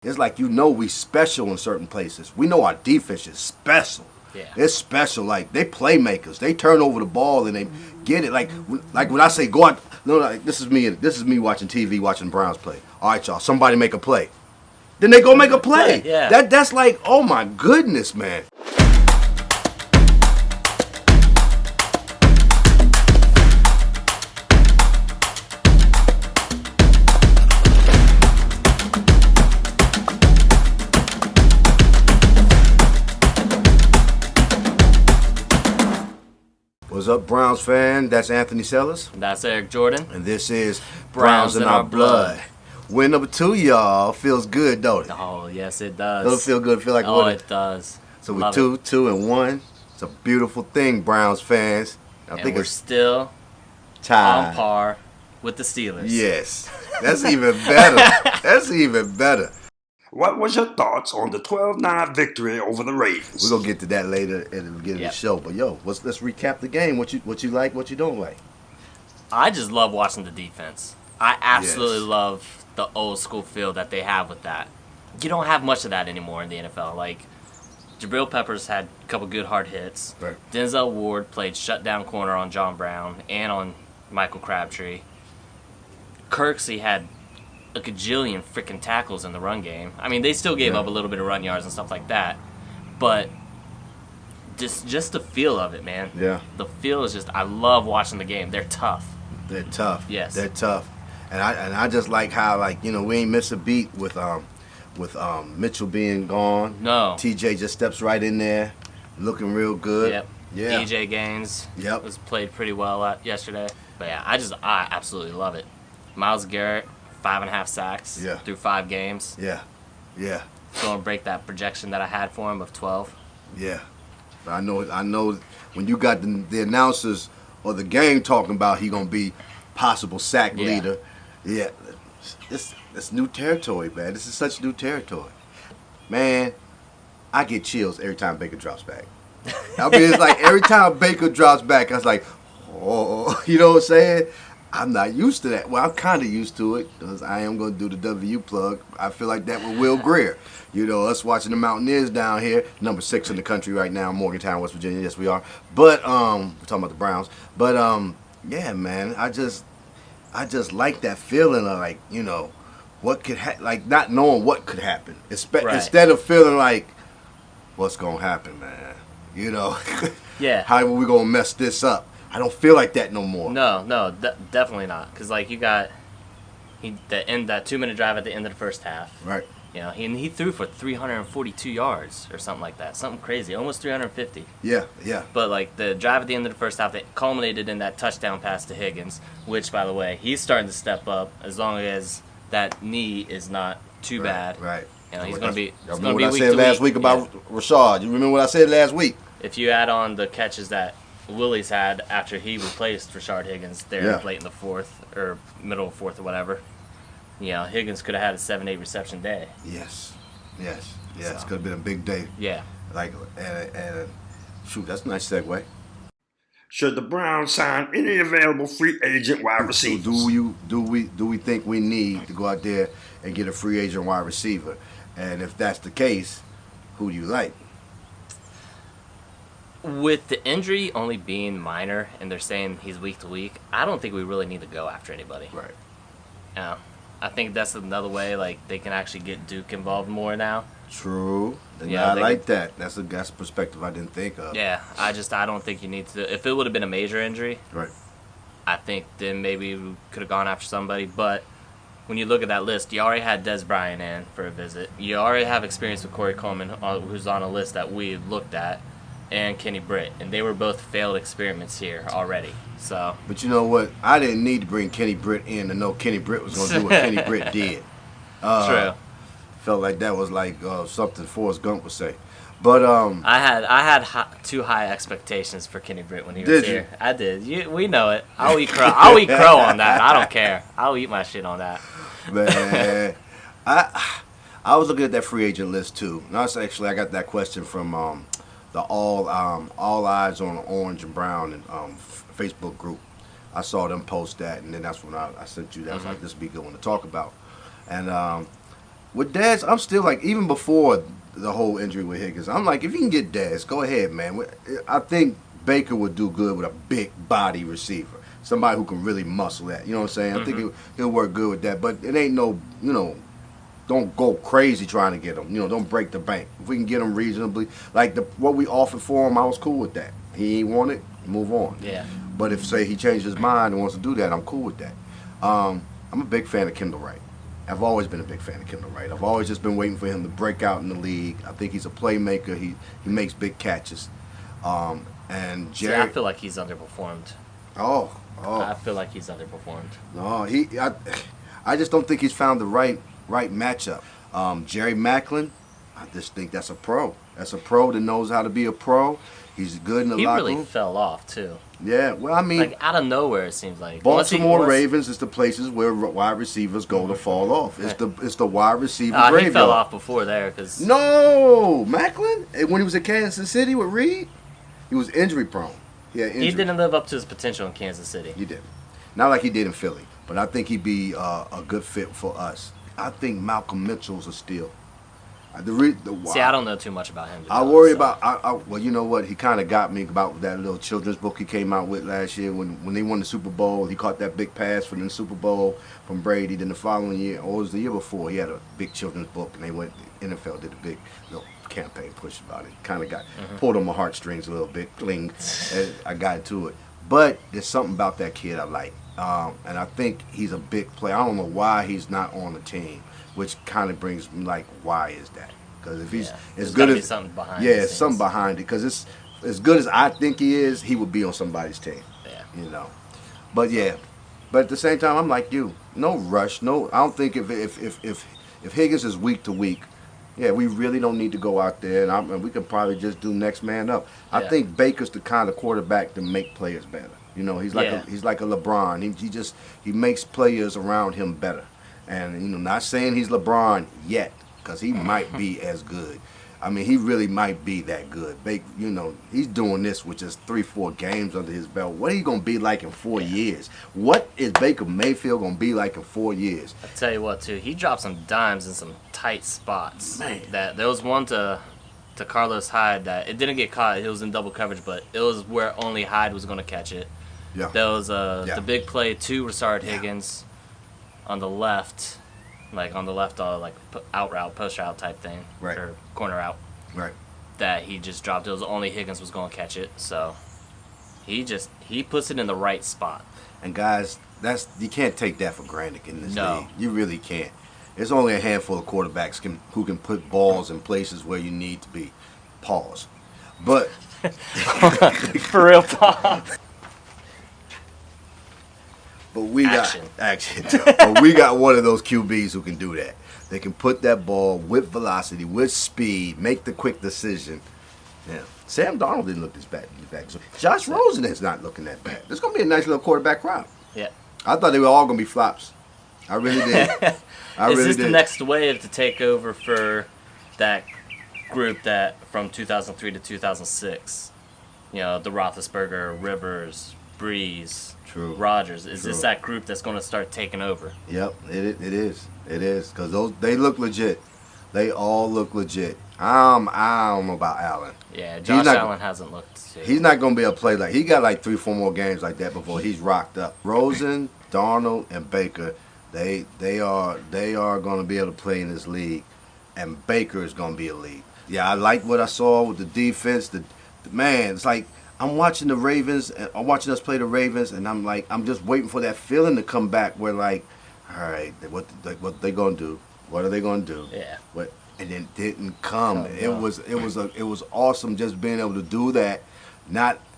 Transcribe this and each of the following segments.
It's like we special in certain places. We know our defense is special. Yeah. It's special. Like, they playmakers. They turn over the ball and they get it. Like when I say go out, this is me watching TV, watching the Browns play. All right, y'all, somebody make a play. Then they go make a play. Yeah. That's like, oh my goodness, man. What's up, Browns fan? That's Anthony Sellers. That's Eric Jordan. And this is Browns in Our Blood. Win number 2, y'all. Feels good, don't it? Oh, yes, it does. Doesn't it feel good? Feel like oh, it does. So we're 2-1. It's a beautiful thing, Browns fans. I think we're still tied on par with the Steelers. Yes. That's even better. That's even better. What was your thoughts on the 12-9 victory over the Ravens? We're going to get to that later at the beginning of the show. But, let's recap the game. What you like, what you don't like. I just love watching the defense. I absolutely love the old school feel that they have with that. You don't have much of that anymore in the NFL. Like, Jabril Peppers had a couple good hard hits. Right. Denzel Ward played shutdown corner on John Brown and on Michael Crabtree. Kirksey had a gajillion freaking tackles in the run game. I mean, they still gave up a little bit of run yards and stuff like that, but just the feel of it, man. Yeah. The feel is just, I love watching the game. They're tough. They're tough. Yes. They're tough. And I just like how, we ain't miss a beat with Mitchell being gone. No. TJ just steps right in there, looking real good. Yep. Yeah. EJ Gaines was played pretty well yesterday. But yeah, I absolutely love it. Myles Garrett, 5.5 sacks through 5 games. Yeah. Yeah. It's going to break that projection that I had for him of 12. Yeah. But I know when you got the announcers or the game talking about he going to be possible sack leader. Yeah. It's new territory, man. This is such new territory. Man, I get chills every time Baker drops back. I mean, it's like every time Baker drops back, I was like, oh, you know what I'm saying? I'm not used to that. Well, I'm kind of used to it because I am going to do the W plug. I feel like that with Will Greer. You know, us watching the Mountaineers down here, number 6 in the country right now, Morgantown, West Virginia. Yes, we are. But we're talking about the Browns. But yeah, man, I just like that feeling of like, what could like not knowing what could happen. Instead of feeling like, what's gonna happen, man? Yeah. How are we gonna mess this up? I don't feel like that no more. No, definitely not. Because, you got that 2-minute drive at the end of the first half. Right. He threw for 342 yards or something like that. Something crazy. Almost 350. Yeah. But, the drive at the end of the first half, that culminated in that touchdown pass to Higgins, which, by the way, he's starting to step up as long as that knee is not too bad. Right. He's going to be week to week. What I said last week about Rashad. You remember what I said last week? If you add on the catches that Willie's had after he replaced Rashard Higgins there late in the fourth or middle of fourth or whatever. Higgins could have had a 7-8 reception day. Yes. It could have been a big day. Yeah. And shoot, that's a nice segue. Should the Browns sign any available free agent wide receivers? Do we think we need to go out there and get a free agent wide receiver? And if that's the case, who do you like? With the injury only being minor, and they're saying he's week to week, I don't think we really need to go after anybody. Right. I think that's another way, they can actually get Duke involved more now. True. I like that. That's a perspective I didn't think of. Yeah, I don't think you need to. If it would have been a major injury, right, I think then maybe we could have gone after somebody. But when you look at that list, you already had Des Bryant in for a visit. You already have experience with Corey Coleman, who's on a list that we looked at, and Kenny Britt, and they were both failed experiments here already. So, but you know what? I didn't need to bring Kenny Britt in to know Kenny Britt was going to do what Kenny Britt did. True. Felt like that was like something Forrest Gump would say. But I had too high expectations for Kenny Britt when he was here. I did. We know it. I'll eat crow. I'll eat crow on that. I don't care. I'll eat my shit on that. Man, I was looking at that free agent list too. No, I got that question from the all eyes on orange and brown and Facebook group. I saw them post that, and then that's when I sent you that. I was like, this would be a good one to talk about. And with Dez, I'm still like, even before the whole injury with Higgins, I'm like, if you can get Dez, go ahead, man. I think Baker would do good with a big body receiver, somebody who can really muscle that. You know what I'm saying? I think he'll work good with that. But it ain't no, don't go crazy trying to get him. Don't break the bank. If we can get him reasonably, like what we offered for him, I was cool with that. He ain't want it, move on. Yeah. But if, say, he changed his mind and wants to do that, I'm cool with that. I'm a big fan of Kendall Wright. I've always been a big fan of Kendall Wright. I've always just been waiting for him to break out in the league. I think he's a playmaker. He makes big catches. And Jerry, See, I feel like he's underperformed. Oh. I feel like he's underperformed. No, I just don't think he's found the right matchup. Jerry Maclin, I just think that's a pro. That's a pro that knows how to be a pro. He's good in the locker room. He really fell off too. Yeah, well, I mean, like out of nowhere, it seems like. Baltimore Ravens is the places where wide receivers go to fall off. It's the wide receiver graveyard. He fell off before there because no, Maclin, when he was at Kansas City with Reed, he was injury prone. He didn't live up to his potential in Kansas City. He did, not like he did in Philly, but I think he'd be a good fit for us. I think Malcolm Mitchell's a steal. See, I don't know too much about him. I worry about. Well, you know what? He kind of got me about that little children's book he came out with last year when they won the Super Bowl. He caught that big pass from the Super Bowl from Brady. Then the following year, or it was the year before, he had a big children's book, and they went. NFL did a big campaign push about it. Kind of got pulled on my heartstrings a little bit. Cling, and I got into it. But there's something about that kid I like, and I think he's a big player. I don't know why he's not on the team. Which kind of brings me like, why is that? Because if he's as good as something behind, something behind it. Because it's as good as I think he is, he would be on somebody's team. Yeah, But at the same time, I'm like you. No rush. No, I don't think if Higgins is week to week, we really don't need to go out there and we could probably just do next man up. I think Baker's the kind of quarterback to make players better. He's like a LeBron. He makes players around him better. And, not saying he's LeBron yet, because he might be as good. I mean, he really might be that good. He's doing this with just 3-4 games under his belt. What are he going to be like in 4 years? What is Baker Mayfield going to be like in 4 years? I'll tell you what, too. He dropped some dimes in some tight spots. Man. There was one to Carlos Hyde that it didn't get caught. It was in double coverage, but it was where only Hyde was going to catch it. Yeah. There was the big play to Rashard Higgins. On the left, out route, post route type thing, right, or corner out, right. That he just dropped. It was only Higgins was going to catch it, so he puts it in the right spot. And guys, you can't take that for granted in this league. You really can't. There's only a handful of quarterbacks who can put balls in places where you need to be. Pause. But for real, pause. But we got action. But we got one of those QBs who can do that. They can put that ball with velocity, with speed, make the quick decision. Yeah. Sam Darnold didn't look this bad. So Josh Rosen is not looking that bad. There's going to be a nice little quarterback crowd. Yeah. I thought they were all going to be flops. I really did. Is this the next wave to take over for that group that from 2003 to 2006? The Roethlisberger, Rivers, Breeze, True. Rodgers. Is this that group that's going to start taking over? Yep, it is. It is because they look legit. They all look legit. I don't know about Allen. Yeah, Josh Allen hasn't looked. He's not going to be able to play like he got like 3-4 more games like that before he's rocked up. Rosen, Darnold, and Baker, they are going to be able to play in this league, and Baker is going to be elite. Yeah, I like what I saw with the defense. The man, it's like. I'm watching the Ravens, and I'm watching us play the Ravens, and I'm just waiting for that feeling to come back where like, all right, what they gonna do? What are they gonna do? Yeah. And it didn't come. It was awesome just being able to do that,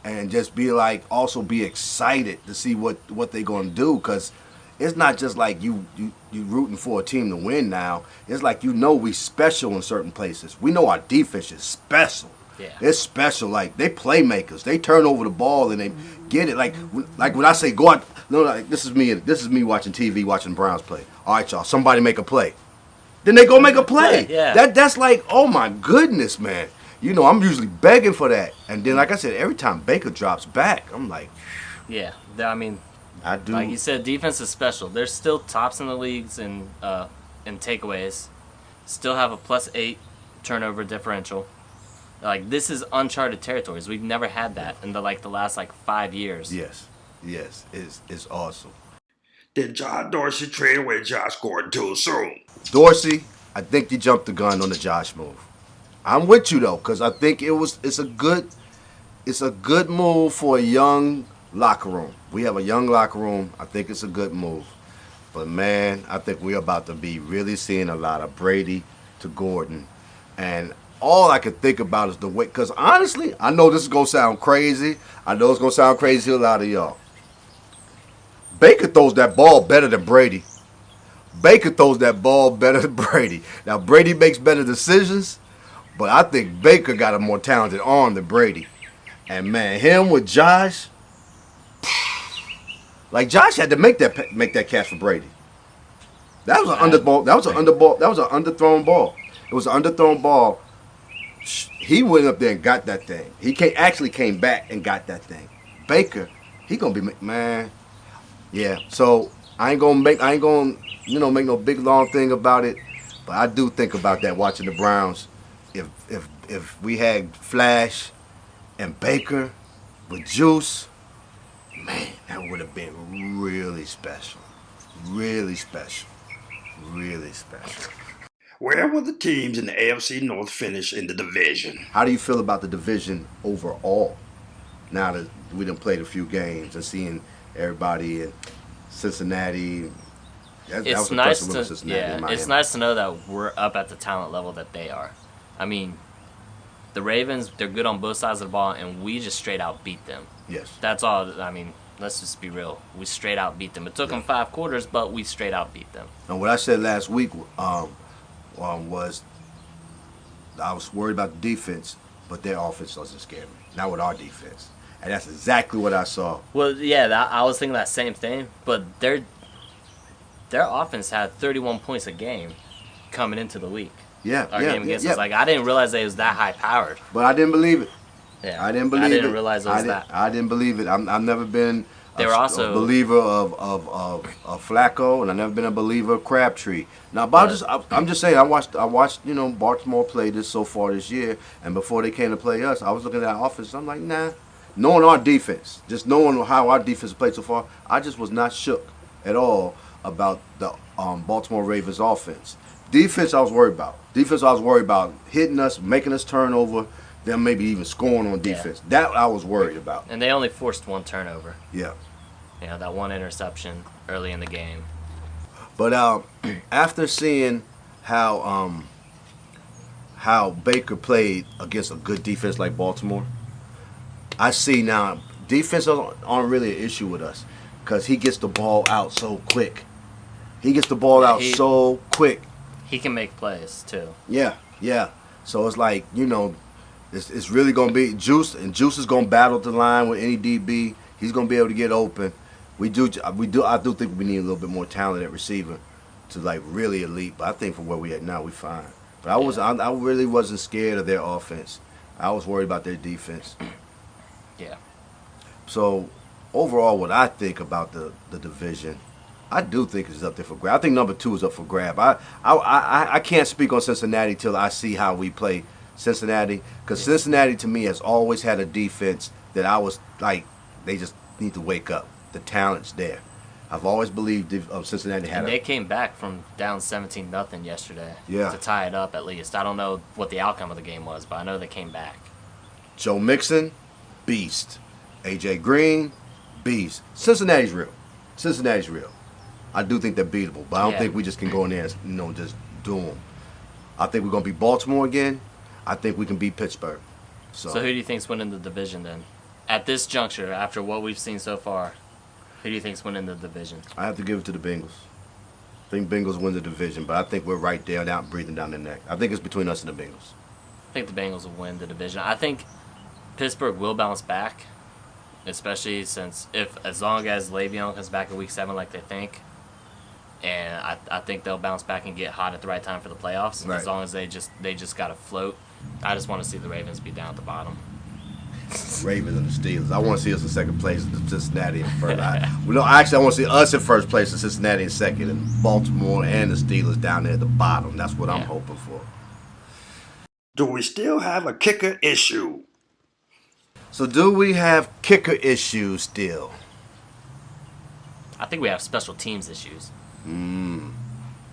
and just be like also be excited to see what they gonna do because it's not just like you rooting for a team to win now. It's like we special in certain places. We know our defense is special. Yeah. It's special. Like they playmakers. They turn over the ball and they get it. Like when I say go out. No, like this is me watching TV, watching Browns play. All right, y'all. Somebody make a play. Then they go make a play. Yeah. That's like, oh my goodness, man. I'm usually begging for that. And then, like I said, every time Baker drops back, I'm like, yeah. I mean, I do. Like you said, defense is special. They're still tops in the leagues in takeaways. still have a +8 turnover differential. Like, this is uncharted territories. We've never had that in the last 5 years. Yes, it's awesome. Did John Dorsey trade away Josh Gordon too soon? Dorsey, I think you jumped the gun on the Josh move. I'm with you though, because I think it's a good move for a young locker room. We have a young locker room. I think it's a good move. But man, I think we're about to be really seeing a lot of Brady to Gordon. And all I can think about is the way, because honestly, I know this is going to sound crazy. I know it's going to sound crazy to a lot of y'all. Baker throws that ball better than Brady. Baker throws that ball better than Brady. Now, Brady makes better decisions, but I think Baker got a more talented arm than Brady. And man, him with Josh, like Josh had to make that catch for Brady. That was an underball. That was an underball. That was an underthrown ball. It was an underthrown ball. He went up there and got that thing. He actually came back and got that thing. Baker, he gonna be man. Yeah. So I ain't gonna make no big long thing about it. But I do think about that watching the Browns. If we had Flash and Baker with Juice, man, that would have been really special. Really special. Really special. Where will the teams in the AFC North finish in the division? How do you feel about the division overall? Now that we done played a few games and seeing everybody in Cincinnati. It's nice to know that we're up at the talent level that they are. I mean, the Ravens, they're good on both sides of the ball, and we just straight out beat them. Yes. That's all. I mean, let's just be real. We straight out beat them. It took them 5 quarters, but we straight out beat them. And what I said last week was I was worried about the defense, but their offense doesn't scare me. Not with our defense. And that's exactly what I saw. Well, yeah, I was thinking that same thing, but their offense had 31 points a game coming into the week. Our game against us. Like, I didn't realize it was that high powered. But I didn't believe it. Yeah, I didn't believe it. I didn't realize it was that. I didn't believe it. I've never been They were also a believer of Flacco, and I've never been a believer of Crabtree. Now, but I'm just saying, I watched Baltimore play this so far this year, and before they came to play us, I was looking at our offense. I'm like, nah. Knowing our defense, just knowing how our defense played so far, I just was not shook at all about the Baltimore Ravens offense. Defense, I was worried about. Defense, I was worried about hitting us, making us turnover, them maybe even scoring on defense. Yeah. That I was worried about. And they only forced 1 turnover. Yeah. That 1 interception early in the game. But after seeing how Baker played against a good defense like Baltimore, I see now defense aren't really an issue with us because he gets the ball out so quick. He gets the ball out so quick. He can make plays too. Yeah. So it's like, it's really gonna be Juice, and Juice is gonna battle the line with any DB. He's gonna be able to get open. I do think we need a little bit more talent at receiver to like really elite. But I think from where we at now, we fine. But I really wasn't scared of their offense. I was worried about their defense. Yeah. So overall, what I think about the division, I do think it's up there for grab. I think number 2 is up for grab. I can't speak on Cincinnati till I see how we play Cincinnati, because Cincinnati to me has always had a defense that I was like, they just need to wake up. The talent's there. I've always believed Cincinnati had. And they came back from down 17-0 yesterday. Yeah. To tie it up at least. I don't know what the outcome of the game was, but I know they came back. Joe Mixon, beast. AJ Green, beast. Cincinnati's real. I do think they're beatable, but I don't think we just can go in there and just do them. I think we're gonna beat Baltimore again. I think we can beat Pittsburgh. So who do you think's winning the division then? At this juncture, after what we've seen so far, who do you think's winning the division? I have to give it to the Bengals. I think Bengals win the division, but I think we're right there now, breathing down their neck. I think it's between us and the Bengals. I think the Bengals will win the division. I think Pittsburgh will bounce back, especially as long as Le'Veon comes back in Week 7 like they think. And I think they'll bounce back and get hot at the right time for the playoffs. Right. As long as they just got to float. I just want to see the Ravens be down at the bottom. Ravens and the Steelers. I want to see us in second place and Cincinnati in first. Actually, I want to see us in first place and Cincinnati in second, and Baltimore and the Steelers down there at the bottom. That's what I'm hoping for. Do we still have a kicker issue? So do we have kicker issues still? I think we have special teams issues.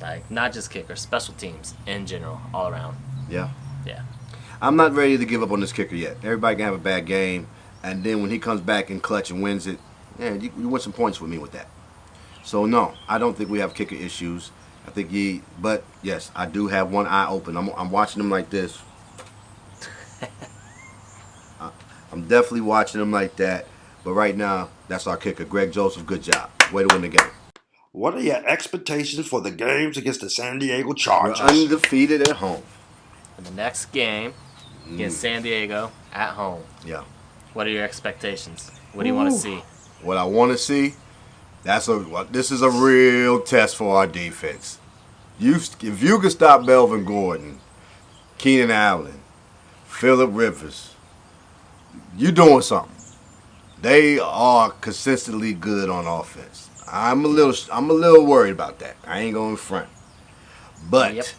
Like, not just kickers, special teams in general, all around. Yeah. Yeah. I'm not ready to give up on this kicker yet. Everybody can have a bad game, and then when he comes back in clutch and wins it, you win some points with me with that. So no, I don't think we have kicker issues. I think but yes, I do have one eye open. I'm watching him like this. I'm definitely watching him like that. But right now, that's our kicker, Greg Joseph. Good job. Way to win the game. What are your expectations for the games against the San Diego Chargers? We're undefeated at home. And the next game against San Diego at home. Yeah. What are your expectations? What do you want to see? What I want to see, this is a real test for our defense. If you can stop Melvin Gordon, Keenan Allen, Phillip Rivers, you're doing something. They are consistently good on offense. I'm a little worried about that. I ain't going front. But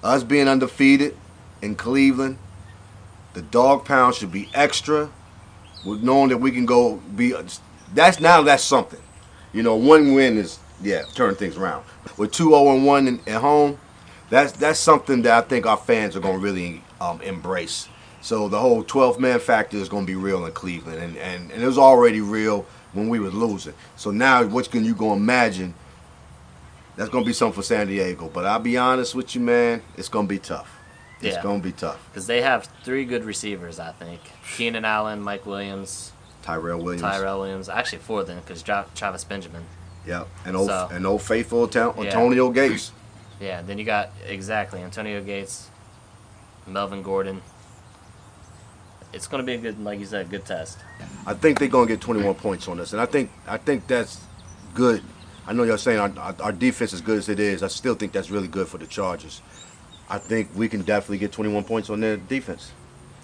us being undefeated in Cleveland, the dog pound should be extra. With knowing that we can go that's something. You know, one win is turn things around. With 2-0-1 at home, that's something that I think our fans are going to really embrace. So the whole 12-man factor is going to be real in Cleveland, and it was already real when we were losing. So now, what can you go imagine? That's going to be something for San Diego. But I'll be honest with you, man, it's going to be tough. It's going to be tough. Because they have 3 good receivers, I think. Keenan Allen, Mike Williams. Tyrell Williams. Actually, 4 of them, because Travis Benjamin. Yeah, and old faithful Antonio Gates. Yeah, then you got, Antonio Gates, Melvin Gordon. It's going to be a good, like you said, good test. I think they're going to get 21 points on us, and I think that's good. I know y'all saying our defense is good as it is. I still think that's really good for the Chargers. I think we can definitely get 21 points on their defense.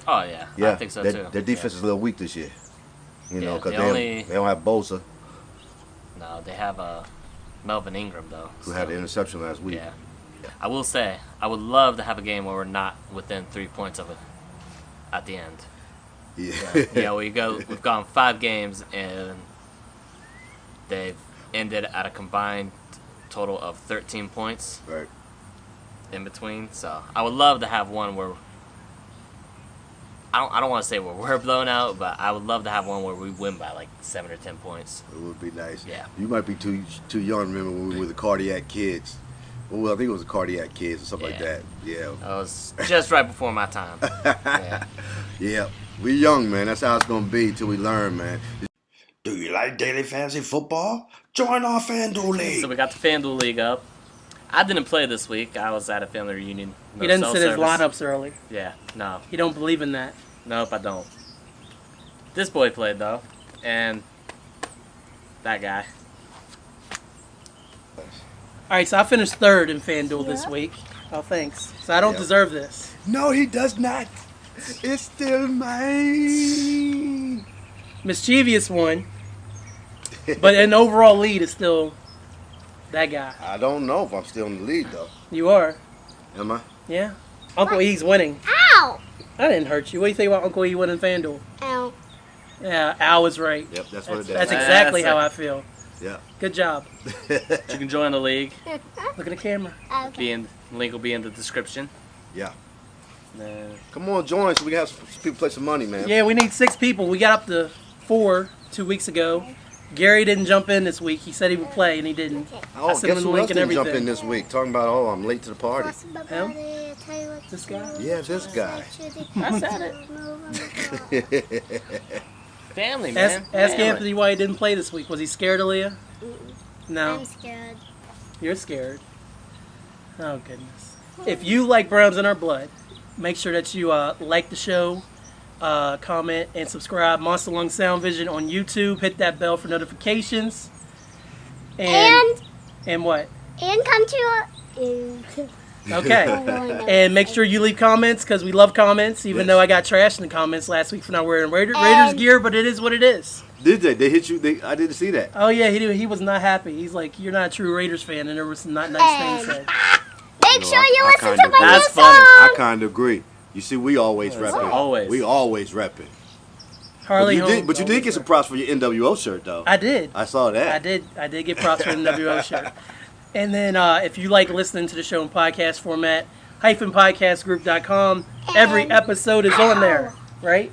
Oh, yeah. I think so, too. Their defense is a little weak this year. You know, because they don't have Bosa. No, they have Melvin Ingram, though. Who had an interception last week. Yeah. I will say, I would love to have a game where we're not within 3 points of it at the end. Yeah. We've gone 5 games, and they've ended at a combined total of 13 points. Right. In between. So I would love to have one where I don't want to say where we're blown out, but I would love to have one where we win by like 7 or 10 points. It would be nice. Yeah. You might be too young to remember when we were the Cardiac Kids. Well, I think it was the Cardiac Kids or something like that. Yeah. That was just right before my time. Yeah. We young, man. That's how it's going to be till we learn, man. Do you like daily fantasy football? Join our FanDuel League. So we got the FanDuel League up. I didn't play this week. I was at a family reunion. He didn't set his lineups early. Yeah, no. He don't believe in that. Nope, I don't. This boy played, though. And that guy. All right, so I finished 3rd in FanDuel this week. Oh, thanks. So I don't deserve this. No, he does not. It's still mine. Mischievous one. But an overall lead is still that guy. I don't know if I'm still in the lead, though. You are. Am I? Yeah. Uncle E's winning. Ow! I didn't hurt you. What do you think about Uncle E winning FanDuel? Ow. Yeah, Al was right. Yep, that's what it is. That's exactly how I feel. Yeah. Good job. You can join the league. Look at the camera. Okay. Link will be in the description. Yeah. Come on, join so we can have some people play some money, man. Yeah, we need 6 people. We got up to 4 2 weeks ago. Gary didn't jump in this week. He said he would play, and he didn't. Oh, I guess sent him the who link else and didn't everything. jump in this week? Talking about, I'm late to the party. Him? This guy? Yeah, this guy. I said it. Family, man. Ask Anthony why he didn't play this week. Was he scared, Aaliyah? No. I'm scared. You're scared. Oh, goodness. If you like Browns in our blood, make sure that you like the show, comment, and subscribe. MONSTALUNG Sound Vision on YouTube. Hit that bell for notifications. And what? And come to Okay. And make sure you leave comments because we love comments, even though I got trashed in the comments last week for not wearing Raiders gear, but it is what it is. Did they? They hit you? I didn't see that. Oh, yeah, he was not happy. He's like, you're not a true Raiders fan, and there was some not nice things said. Make sure you listen to my That's new funny. I song. kind of agree. You see, we always repping. Always. We always repping. Harley But you did get some props for your NWO shirt, though. I did. I saw that. I did get props for the NWO shirt. And then if you like listening to the show in podcast format, -podcastgroup.com. Every episode is on there, right?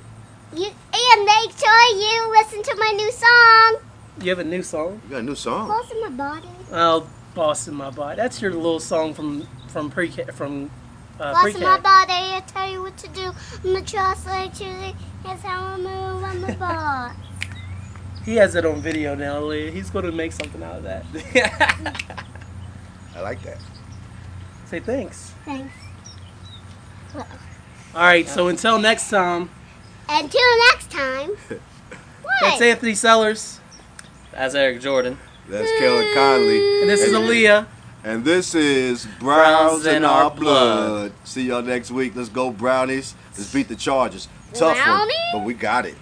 And make sure you listen to my new song. You have a new song? You got a new song. Boss in my body. Oh, Boss in My Body. That's your little song from pre-K. Boss in my body, I tell you what to do. I'm a trust like Julie. That's how I move. I'm a boss. He has it on video now, Leah. He's going to make something out of that. I like that. Say thanks. Thanks. All right, so until next time, Until next time. that's What? Anthony Sellers, That's Eric Jordan. That's Kellen Conley. and this is Aaliyah. And this is Browns in Our Blood. See y'all next week. Let's go, Brownies. Let's beat the Chargers. Tough one, Brownies? but we got it.